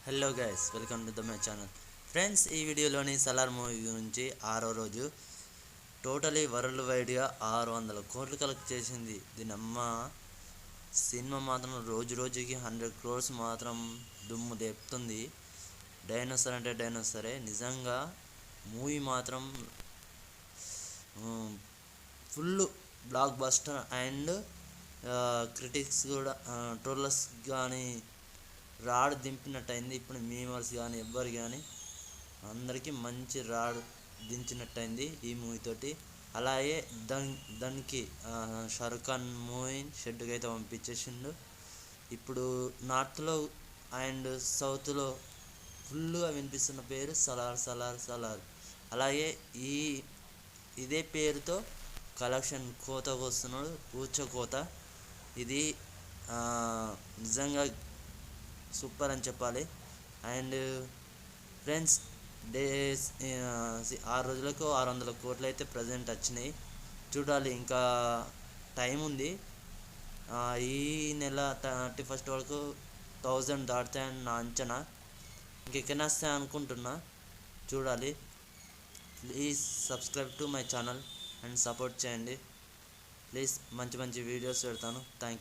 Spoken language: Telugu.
Hello guys, welcome to my channel. Friends, ఈ వీడియోలోని సలార్ మూవీ గురించి 6వ రోజు టోటలీ వరల్డ్ వైడ్గా 600 కోట్లు కలెక్ట్ చేసింది. దీని అమ్మ సినిమా మాత్రం రోజు రోజుకి 100 crores మాత్రం దుమ్ము లేపుతుంది. డైనోసార్ అంటే డైనోసారే. నిజంగా మూవీ మాత్రం full block buster and critics కూడా ట్రోలర్స్ కానీ రాడ్ దింపినట్టయింది. ఇప్పుడు మీమర్స్ కానీ ఎవ్వరు కానీ అందరికీ మంచి రాడ్ దించినట్టయింది ఈ మూవీతోటి. అలాగే దానికి షారుఖ్ ఖాన్ మూవీ షెడ్కి అయితే పంపించేసిండు. ఇప్పుడు నార్త్లో అండ్ సౌత్లో ఫుల్గా వినిపిస్తున్న పేరు సలార్ సలార్ సలార్. అలాగే ఇదే పేరుతో కలెక్షన్ కోతకు వస్తున్నాడు, ఊచకోత. ఇది నిజంగా సూపర్ అని చెప్పాలి. అండ్ ఫ్రెండ్స్, 6 రోజులకు 600 కోట్లు అయితే ప్రజెంట్ వచ్చినాయి. చూడాలి, ఇంకా టైం ఉంది. ఈ నెల 31st వరకు 1000 దాటుతాయని నా అంచనా. ఇంకెక్కడైనా వస్తాయి అనుకుంటున్నా, చూడాలి. Please subscribe to my channel and support చేయండి ప్లీజ్. మంచి మంచి వీడియోస్ పెడతాను. Thank you.